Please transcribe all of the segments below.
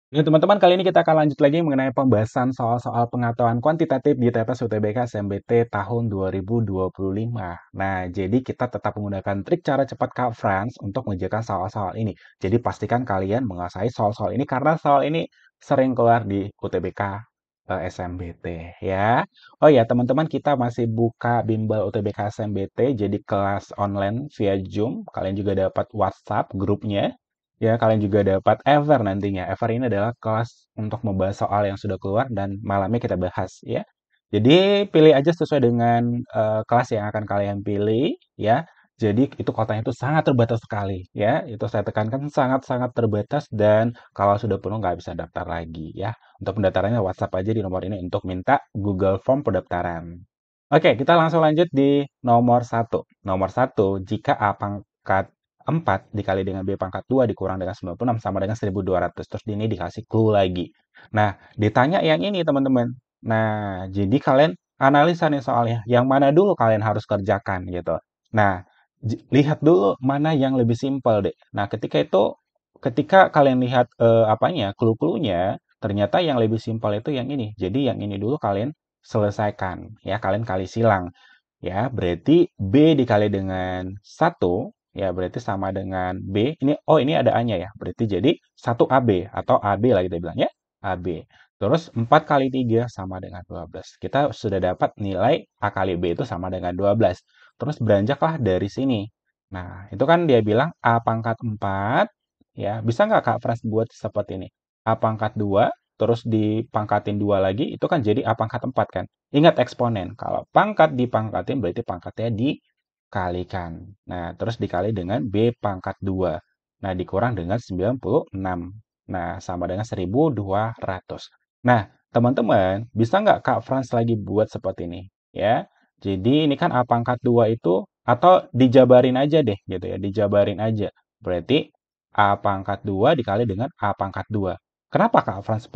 Ya, teman-teman, kali ini kita akan lanjut lagi mengenai pembahasan soal-soal pengetahuan kuantitatif di TPS UTBK SNBT tahun 2025. Nah, jadi kita tetap menggunakan trik cara cepat Kak Franz untuk mengerjakan soal-soal ini. Jadi pastikan kalian menguasai soal-soal ini karena soal ini sering keluar di UTBK SNBT ya. Oh ya, teman-teman, kita masih buka bimbel UTBK SNBT jadi kelas online via Zoom. Kalian juga dapat WhatsApp grupnya. Ya, kalian juga dapat Ever nantinya. Ever ini adalah kelas untuk membahas soal yang sudah keluar dan malamnya kita bahas ya. Jadi pilih aja sesuai dengan kelas yang akan kalian pilih ya. Jadi itu kotanya itu sangat terbatas sekali ya. Itu saya tekankan sangat-sangat terbatas dan kalau sudah penuh nggak bisa daftar lagi ya. Untuk pendaftarannya WhatsApp aja di nomor ini untuk minta Google Form pendaftaran. Oke, kita langsung lanjut di nomor satu. Nomor satu, jika A pangkat 4 dikali dengan B pangkat 2 dikurang dengan 96 sama dengan 1200. Terus ini dikasih clue lagi. Nah, ditanya yang ini teman-teman. Nah, jadi kalian analisa nih soalnya. Yang mana dulu kalian harus kerjakan gitu. Nah, lihat dulu mana yang lebih simpel deh. Nah, ketika kalian lihat apanya, clue-cluenya, ternyata yang lebih simpel itu yang ini. Jadi yang ini dulu kalian selesaikan ya, kalian kali silang. Ya, berarti B dikali dengan satu ya berarti sama dengan B. Ini ada A-nya ya. Berarti jadi 1AB atau AB lah kita bilang ya. AB. Terus 4 kali 3 sama dengan 12. Kita sudah dapat nilai A kali B itu sama dengan 12. Terus beranjaklah dari sini. Nah, itu kan dia bilang A pangkat 4. Ya, bisa nggak Kak Frans buat seperti ini? A pangkat 2, terus dipangkatin 2 lagi, itu kan jadi A pangkat 4 kan? Ingat eksponen. Kalau pangkat dipangkatin berarti pangkatnya dikalikan. Nah, terus dikali dengan B pangkat 2. Nah, dikurang dengan 96. Nah, sama dengan 1200. Nah, teman-teman, bisa nggak Kak Frans lagi buat seperti ini? Ya, jadi ini kan A pangkat 2 itu, atau dijabarin aja deh, gitu ya, dijabarin aja. Berarti A pangkat 2 dikali dengan A pangkat 2. Kenapa Kak Frans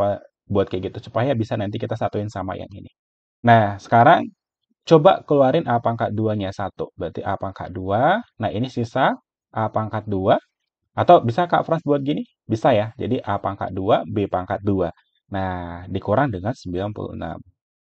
buat kayak gitu? Supaya bisa nanti kita satuin sama yang ini. Nah, sekarang coba keluarin A pangkat 2-nya 1. Berarti A pangkat 2. Nah, ini sisa A pangkat 2. Atau bisa Kak Frans buat gini? Bisa ya. Jadi A pangkat 2, B pangkat 2. Nah, dikurang dengan 96.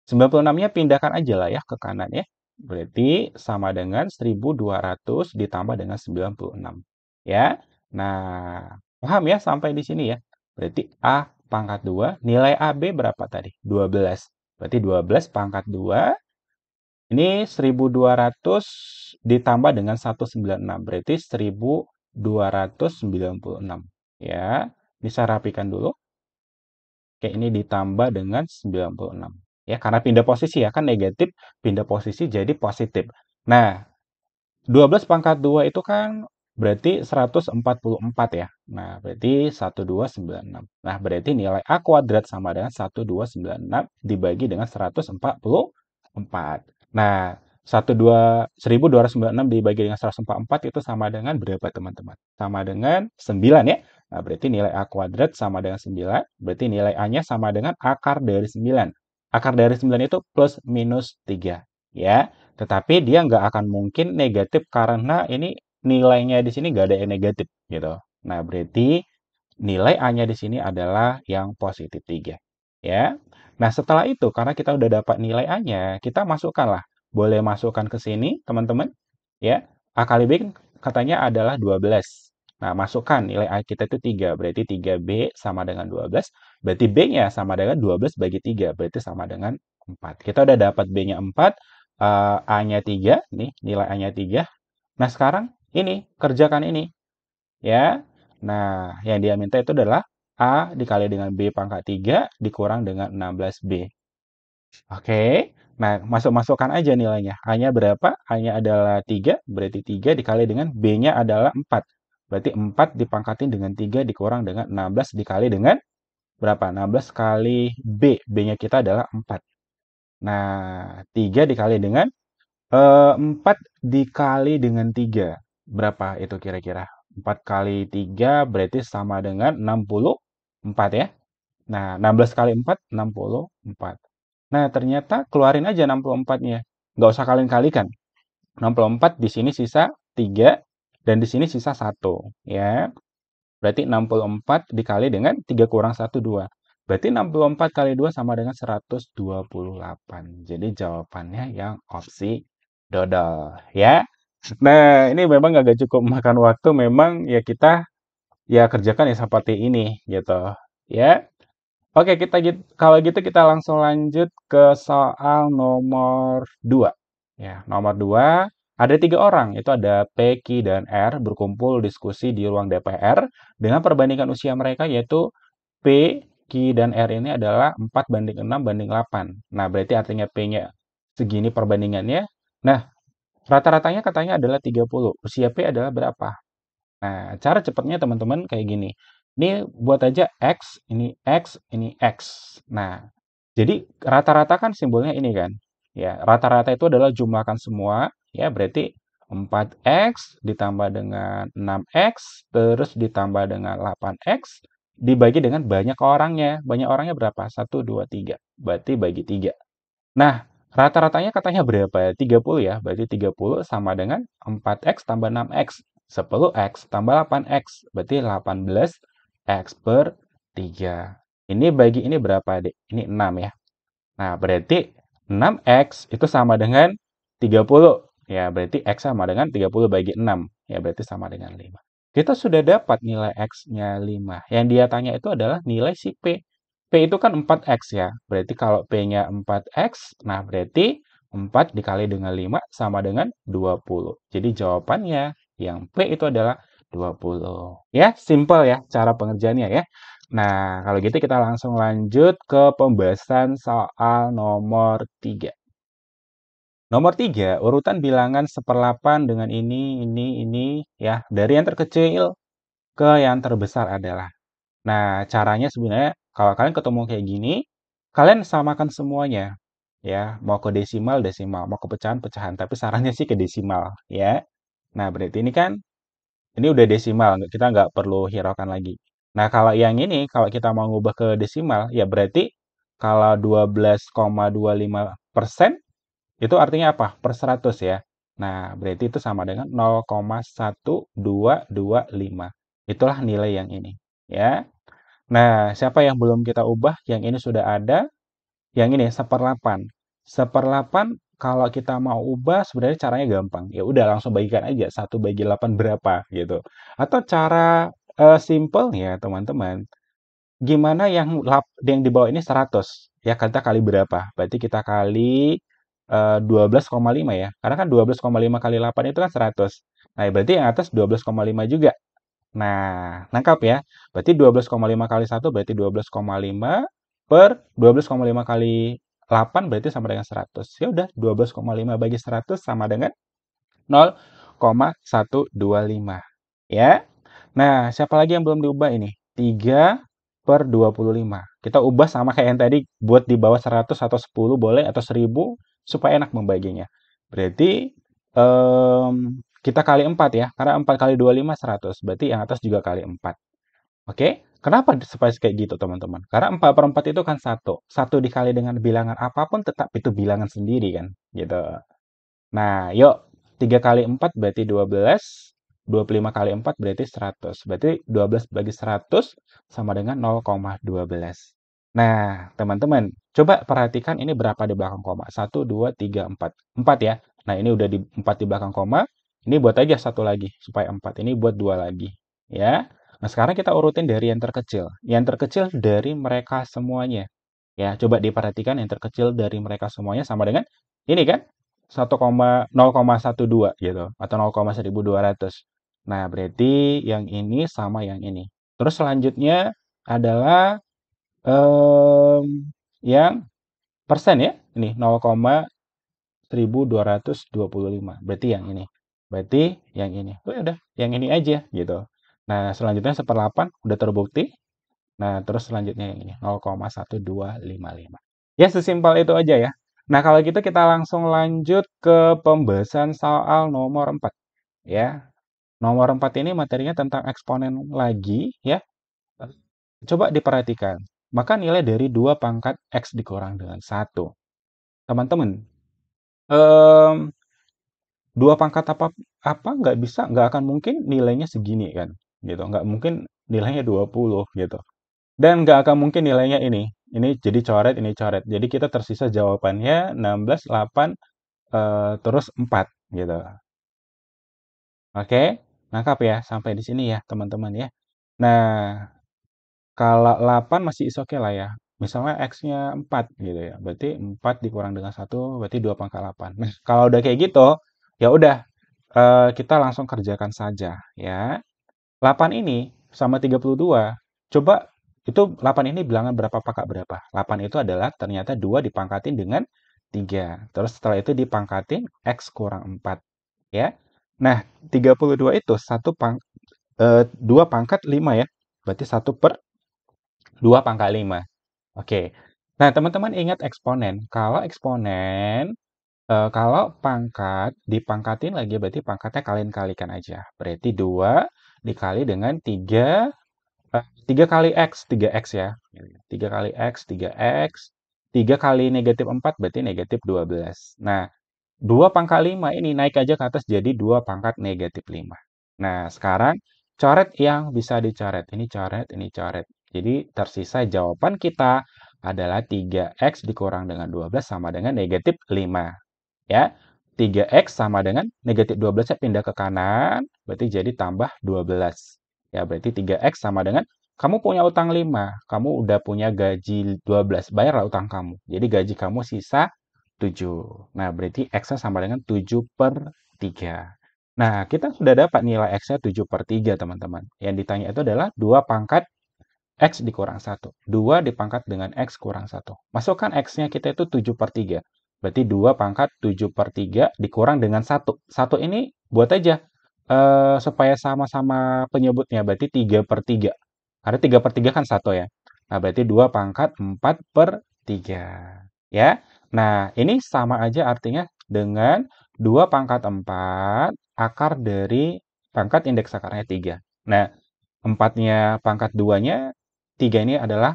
96-nya pindahkan aja lah ya ke kanan ya. Berarti sama dengan 1200 ditambah dengan 96. Ya. Nah, paham ya sampai di sini ya? Berarti A pangkat 2, nilai AB berapa tadi? 12. Berarti 12 pangkat 2, ini 1200 ditambah dengan 196. Berarti 1296. Ya, bisa rapikan dulu. Oke, ini ditambah dengan 96. Ya, karena pindah posisi ya, kan negatif, pindah posisi jadi positif. Nah, 12 pangkat 2 itu kan berarti 144 ya. Nah, berarti 1296. Nah, berarti nilai A kuadrat sama dengan 1296 dibagi dengan 144. Nah, 1296 dibagi dengan 144 itu sama dengan berapa teman-teman? Sama dengan 9 ya. Nah, berarti nilai A kuadrat sama dengan 9. Berarti nilai A-nya sama dengan akar dari 9. Akar dari 9 itu plus minus 3. Ya, tetapi dia nggak akan mungkin negatif karena ini nilainya di sini nggak ada yang negatif gitu. Nah, berarti nilai A-nya di sini adalah yang positif 3. Ya. Nah, setelah itu karena kita udah dapat nilai A-nya, kita masukkanlah. Boleh masukkan ke sini, teman-teman. Ya. A kali B katanya adalah 12. Nah, masukkan nilai A kita itu 3. Berarti 3B sama dengan 12. Berarti B-nya sama dengan 12 bagi 3. Berarti sama dengan 4. Kita udah dapat B-nya 4, A-nya 3. Nih, nilai A-nya 3. Nah, sekarang ini, kerjakan ini. Ya. Nah, yang dia minta itu adalah A dikali dengan B pangkat 3 dikurang dengan 16B. Oke. Nah, masuk-masukkan aja nilainya. A-nya berapa? A-nya adalah 3, berarti 3 dikali dengan B-nya adalah 4. Berarti 4 dipangkatin dengan 3 dikurang dengan 16 dikali dengan berapa? 16 kali B. B-nya kita adalah 4. Nah, 3 dikali dengan 4 dikali dengan 3. Berapa itu kira-kira? 4 kali 3 berarti sama dengan 64 ya. Nah, 16 kali 4, 64. Nah, ternyata keluarin aja 64-nya. Nggak usah kalian kalikan. 64 di sini sisa 3 dan di sini sisa 1 ya. Berarti 64 dikali dengan 3 kurang 1, 2. Berarti 64 kali 2 sama dengan 128. Jadi jawabannya yang opsi dodol. Ya. Nah, ini memang agak cukup makan waktu. Memang ya kita ya kerjakan ya seperti ini gitu. Ya. Oke, kalau gitu kita langsung lanjut ke soal nomor 2. Ya, nomor 2, ada 3 orang, itu ada P, Q, dan R berkumpul diskusi di ruang DPR dengan perbandingan usia mereka yaitu P, Q, dan R ini adalah 4:6:8. Nah, berarti artinya P-nya segini perbandingannya. Nah, rata-ratanya katanya adalah 30. Usia P adalah berapa? Nah, cara cepatnya teman-teman kayak gini. Ini buat aja X, ini X, ini X. Nah, jadi rata-rata kan simbolnya ini kan. Ya, rata-rata itu adalah jumlahkan semua, ya berarti 4X ditambah dengan 6X, terus ditambah dengan 8X, dibagi dengan banyak orangnya. Banyak orangnya berapa? 1, 2, 3. Berarti bagi 3. Nah, rata-ratanya katanya berapa ya? 30 ya. Berarti 30 sama dengan 4X tambah 6X. 10X tambah 8X. Berarti 18X per 3. Ini bagi ini berapa, Dek? Ini 6 ya. Nah, berarti 6X itu sama dengan 30. Ya, berarti X sama dengan 30 bagi 6. Ya, berarti sama dengan 5. Kita sudah dapat nilai X-nya 5. Yang dia tanya itu adalah nilai si P. P itu kan 4X ya. Berarti kalau P-nya 4X, nah berarti 4 dikali dengan 5 sama dengan 20. Jadi jawabannya yang P itu adalah 20. Ya, simple ya cara pengerjaannya ya. Nah, kalau gitu kita langsung lanjut ke pembahasan soal nomor 3. Nomor 3, urutan bilangan seperlapan dengan ini, ya. Dari yang terkecil ke yang terbesar adalah. Nah, caranya sebenarnya kalau kalian ketemu kayak gini, kalian samakan semuanya. Ya, mau ke desimal, desimal. Mau ke pecahan, pecahan. Tapi sarannya sih ke desimal, ya. Nah, berarti ini udah desimal, kita nggak perlu hiraukan lagi. Nah, kalau yang ini, kalau kita mau ngubah ke desimal, ya berarti kalau 12,25% itu artinya apa? Per 100 ya. Nah, berarti itu sama dengan 0,1225. Itulah nilai yang ini. Ya. Nah, siapa yang belum kita ubah? Yang ini sudah ada. Yang ini seperlapan. Seperlapan kalau kita mau ubah sebenarnya caranya gampang. Ya udah langsung bagikan aja 1/8 berapa gitu. Atau cara simple ya teman-teman. Gimana yang di bawah ini 100? Ya kita kali berapa? Berarti kita kali 12,5 ya. Karena kan 12,5 kali 8 itu kan 100. Nah, berarti yang atas 12,5 juga. Nah, nangkap ya. Berarti 12,5 kali 1 berarti 12,5 per 12,5 kali 8 berarti sama dengan 100. Ya udah, 12,5 bagi 100 sama dengan 0,125. Ya. Nah, siapa lagi yang belum diubah ini? 3/25. Kita ubah sama kayak yang tadi, buat di bawah 100 atau 10 boleh, atau 1000, supaya enak membaginya. Berarti, kita kali 4 ya, karena 4 kali 25, 100. Berarti yang atas juga kali 4. Oke? Kenapa supaya kayak gitu, teman-teman? Karena 4/4 itu kan 1. 1 dikali dengan bilangan apapun tetap itu bilangan sendiri kan, gitu. Nah, yuk. 3 kali 4 berarti 12. 25 kali 4 berarti 100. Berarti 12 bagi 100 sama dengan 0,12. Nah, teman-teman, coba perhatikan ini berapa di belakang koma. 1, 2, 3, 4. 4 ya. Nah, ini udah 4 di belakang koma. Ini buat aja satu lagi, supaya 4. Ini buat 2 lagi. Ya. Nah, sekarang kita urutin dari yang terkecil. Yang terkecil dari mereka semuanya. Ya, coba diperhatikan yang terkecil dari mereka semuanya sama dengan ini kan? 0,12 gitu atau 0,1200. Nah, berarti yang ini sama yang ini. Terus selanjutnya adalah yang persen ya. Ini 0,1225. Berarti yang ini. Berarti yang ini. Oh, ya udah, yang ini aja gitu. Nah, selanjutnya 1/8 udah terbukti. Nah, terus selanjutnya yang ini 0,1255. Ya, sesimpel itu aja ya. Nah, kalau gitu kita langsung lanjut ke pembahasan soal nomor 4 ya. Nomor 4 ini materinya tentang eksponen lagi ya. Coba diperhatikan. Maka nilai dari 2 pangkat X dikurang dengan 1. Teman-teman, em, 2 pangkat apa apa nggak bisa, nggak akan mungkin nilainya segini kan gitu. Nggak mungkin nilainya 20 gitu. Dan nggak akan mungkin nilainya ini jadi coret, ini coret. Jadi kita tersisa jawabannya 16, 8, terus 4 gitu. Oke, nangkap ya sampai di sini ya teman-teman ya. Nah, kalau 8 masih is oke lah ya. Misalnya X-nya 4 gitu ya. Berarti 4 dikurang dengan 1 berarti 2 pangkat 8. Nah, kalau udah kayak gitu, ya udah kita langsung kerjakan saja ya. 8 ini sama 32. Coba itu 8 ini bilangan berapa pangkat berapa? 8 itu adalah ternyata 2 dipangkatin dengan 3. Terus setelah itu dipangkatin X kurang 4 ya. Nah, 32 itu 2 pangkat 5 ya. Berarti 1/2 pangkat 5. Oke. Nah, teman-teman ingat eksponen. Kalau pangkat dipangkatin lagi berarti pangkatnya kalian kalikan aja. Berarti 2 dikali dengan 3 kali X, 3X ya. 3 kali X, 3X. 3 kali negatif 4 berarti negatif 12. Nah, 2 pangkat 5 ini naik aja ke atas jadi 2 pangkat negatif 5. Nah, sekarang coret yang bisa dicoret. Ini coret, ini coret. Jadi tersisa jawaban kita adalah 3X dikurang dengan 12 sama dengan negatif 5. Ya, 3X sama dengan negatif 12 nya pindah ke kanan, berarti jadi tambah 12. Ya, berarti 3X sama dengan kamu punya utang 5, kamu udah punya gaji 12, bayarlah utang kamu. Jadi gaji kamu sisa 7. Nah, berarti X-nya sama dengan 7/3. Nah, kita sudah dapat nilai X-nya 7/3, teman-teman. Yang ditanya itu adalah 2 pangkat X dikurang 1. 2 dipangkat dengan X kurang 1. Masukkan X-nya kita itu 7/3. Berarti 2 pangkat 7/3 dikurang dengan 1. 1 ini buat aja supaya sama-sama penyebutnya. Berarti 3/3. Karena 3/3 kan 1 ya. Nah, berarti 2 pangkat 4/3. Ya. Nah, ini sama aja artinya dengan 2 pangkat 4 akar dari pangkat indeks akarnya 3. Nah, 4-nya pangkat 2-nya, 3 ini adalah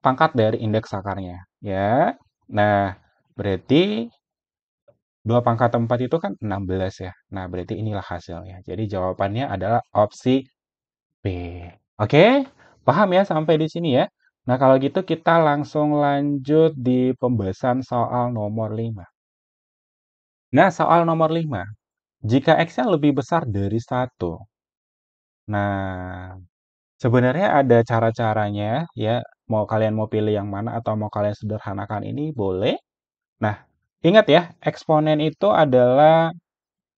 pangkat dari indeks akarnya. Ya. Nah, berarti 2 pangkat 4 itu kan 16 ya. Nah, berarti inilah hasilnya. Jadi jawabannya adalah opsi B. Oke, paham ya sampai di sini ya? Nah, kalau gitu kita langsung lanjut di pembahasan soal nomor 5. Nah, soal nomor 5. Jika X-nya lebih besar dari 1. Nah, sebenarnya ada cara-caranya ya. Kalian mau pilih yang mana atau mau kalian sederhanakan ini boleh. Nah, ingat ya, eksponen itu adalah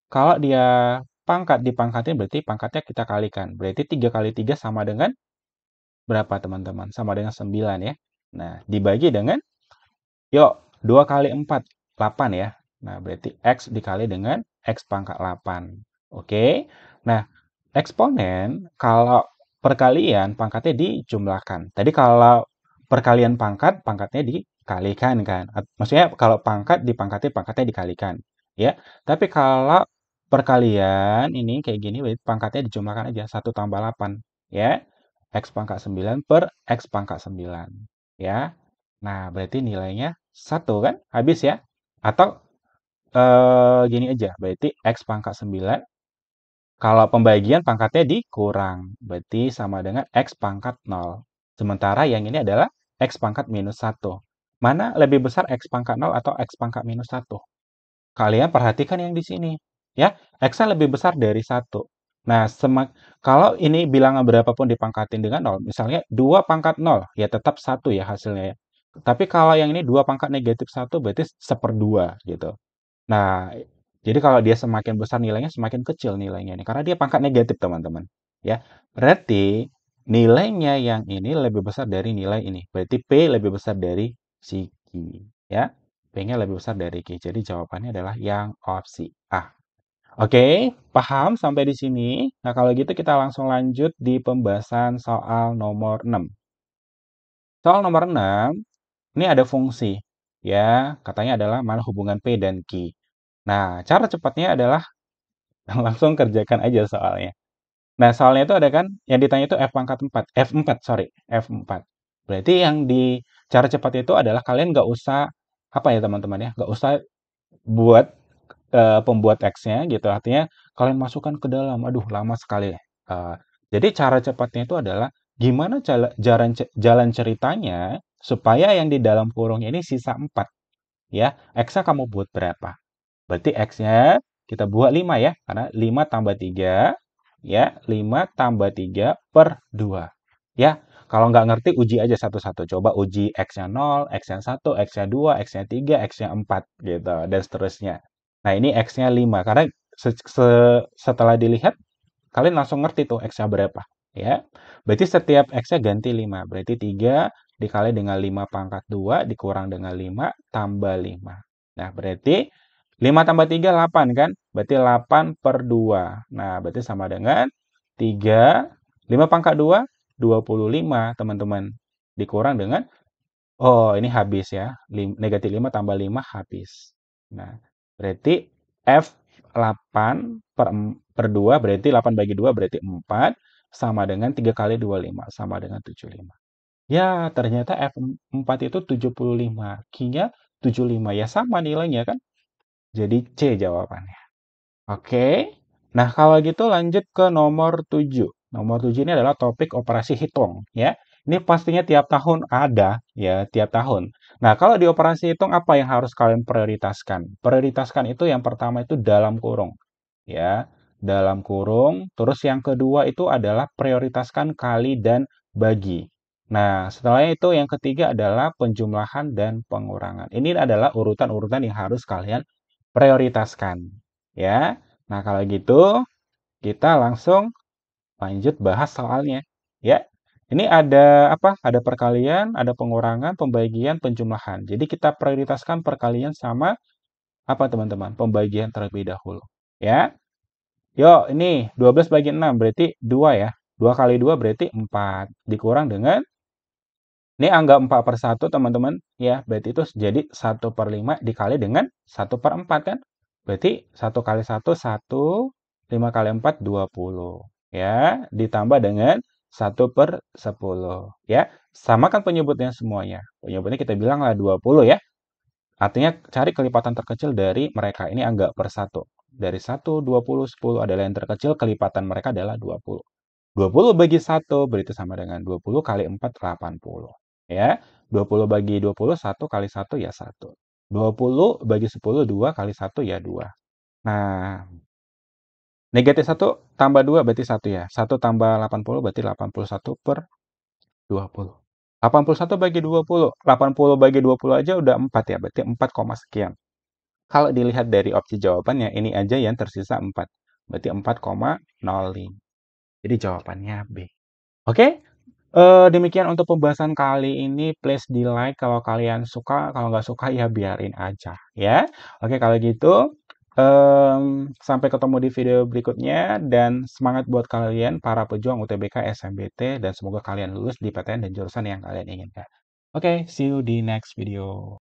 kalau dia pangkat dipangkatin berarti pangkatnya kita kalikan. Berarti 3 kali 3 sama dengan berapa teman-teman? Sama dengan 9 ya. Nah, dibagi dengan, yuk, 2 kali 4, 8 ya. Nah, berarti X dikali dengan X pangkat 8. Oke. Nah, eksponen kalau perkalian pangkatnya dijumlahkan. Tadi kalau perkalian pangkat, pangkatnya dikalikan kan. Maksudnya kalau pangkat dipangkatnya, pangkatnya dikalikan. Ya. Tapi kalau perkalian ini kayak gini, pangkatnya dijumlahkan aja. 1 tambah 8. Ya. X pangkat 9 per X pangkat 9. Ya. Nah, berarti nilainya 1 kan? Habis ya. Atau gini aja. Berarti X pangkat 9 kalau pembagian pangkatnya dikurang, berarti sama dengan X pangkat 0. Sementara yang ini adalah X pangkat minus 1. Mana lebih besar X pangkat 0 atau X pangkat minus 1? Kalian perhatikan yang di sini. Ya, X-nya lebih besar dari 1. Nah, kalau ini bilangan berapapun dipangkatin dengan 0, misalnya 2 pangkat 0, ya tetap 1 ya hasilnya ya. Tapi kalau yang ini 2 pangkat negatif 1, berarti 1/2 gitu. Nah, jadi kalau dia semakin besar nilainya, semakin kecil nilainya ini. Karena dia pangkat negatif, teman-teman. Ya, berarti nilainya yang ini lebih besar dari nilai ini. Berarti P lebih besar dari si Q. Ya, P-nya lebih besar dari Q. Jadi jawabannya adalah yang opsi A. Oke, paham sampai di sini? Nah, kalau gitu kita langsung lanjut di pembahasan soal nomor 6. Soal nomor 6, ini ada fungsi. Ya, katanya adalah mana hubungan P dan Q. Nah, cara cepatnya adalah langsung kerjakan aja soalnya. Nah, soalnya itu ada kan, yang ditanya itu F pangkat 4. F4, sorry. F4. Berarti yang di cara cepat itu adalah kalian nggak usah, apa ya teman-teman ya, nggak usah buat pembuat X-nya gitu. Artinya kalian masukkan ke dalam. Aduh, lama sekali. Jadi cara cepatnya itu adalah gimana jalan ceritanya supaya yang di dalam kurung ini sisa 4 ya. X-nya kamu buat berapa? Berarti X-nya kita buat 5 ya, karena 5 tambah 3 ya, 5 tambah 3 per 2. Ya, kalau nggak ngerti uji aja satu-satu. Coba uji X-nya 0, X-nya 1, X-nya 2, X-nya 3, X-nya 4 gitu, dan seterusnya. Nah, ini X-nya 5 karena setelah dilihat kalian langsung ngerti tuh X-nya berapa, ya. Berarti setiap X-nya ganti 5. Berarti 3 dikali dengan 5 pangkat 2 dikurang dengan 5 tambah 5. Nah, berarti 5 tambah 3, 8 kan? Berarti 8 per 2. Nah, berarti sama dengan 3, 5 pangkat 2, 25, teman-teman. Dikurang dengan, oh ini habis ya, negatif 5 tambah 5 habis. Nah, berarti F8 per 2 berarti 8 bagi 2 berarti 4 sama dengan 3 kali 25 sama dengan 75. Ya, ternyata F4 itu 75. Q-nya 75. Ya sama nilainya kan? Jadi C jawabannya. Oke. Nah, kalau gitu lanjut ke nomor 7. Nomor 7 ini adalah topik operasi hitung, ya. Ini pastinya tiap tahun ada, ya, tiap tahun. Nah, kalau di operasi hitung apa yang harus kalian prioritaskan? Prioritaskan itu yang pertama itu dalam kurung, ya. Dalam kurung. Terus yang kedua itu adalah prioritaskan kali dan bagi. Nah, setelahnya itu yang ketiga adalah penjumlahan dan pengurangan. Ini adalah urutan-urutan yang harus kalian prioritaskan, ya. Nah, kalau gitu kita langsung lanjut bahas soalnya, ya. Ini ada apa? Ada perkalian, ada pengurangan, pembagian, penjumlahan. Jadi kita prioritaskan perkalian sama apa, teman-teman? Pembagian terlebih dahulu, ya. Yuk, ini 12 bagi 6 berarti 2 ya. 2 kali 2 berarti 4. Dikurang dengan, ini anggap 4 per 1, teman-teman. Ya, berarti itu jadi 1 per 5 dikali dengan 1 per 4 kan? Berarti 1 kali 1, 1. 5 kali 4, 20. Ya, ditambah dengan 1 per 10. Ya, samakan penyebutnya semuanya. Penyebutnya kita bilang lah 20 ya. Artinya cari kelipatan terkecil dari mereka. Ini anggap per 1. Dari 1, 20, 10 adalah yang terkecil, kelipatan mereka adalah 20. 20 bagi 1 berarti sama dengan 20 kali 4, 80. Ya, 20 bagi 20, 1 kali 1 ya 1. 20 bagi 10, 2 kali 1 ya 2. Nah, negatif 1 tambah 2 berarti 1 ya. 1 tambah 80 berarti 81 per 20. 81 bagi 20. 80 bagi 20 aja udah 4 ya. Berarti 4, sekian. Kalau dilihat dari opsi jawabannya, ini aja yang tersisa 4. Berarti 4,05. Jadi jawabannya B. Oke, demikian untuk pembahasan kali ini. Please di like kalau kalian suka, kalau nggak suka ya biarin aja ya. Oke, kalau gitu sampai ketemu di video berikutnya dan semangat buat kalian para pejuang UTBK SNBT dan semoga kalian lulus di PTN dan jurusan yang kalian inginkan. Oke, see you di next video.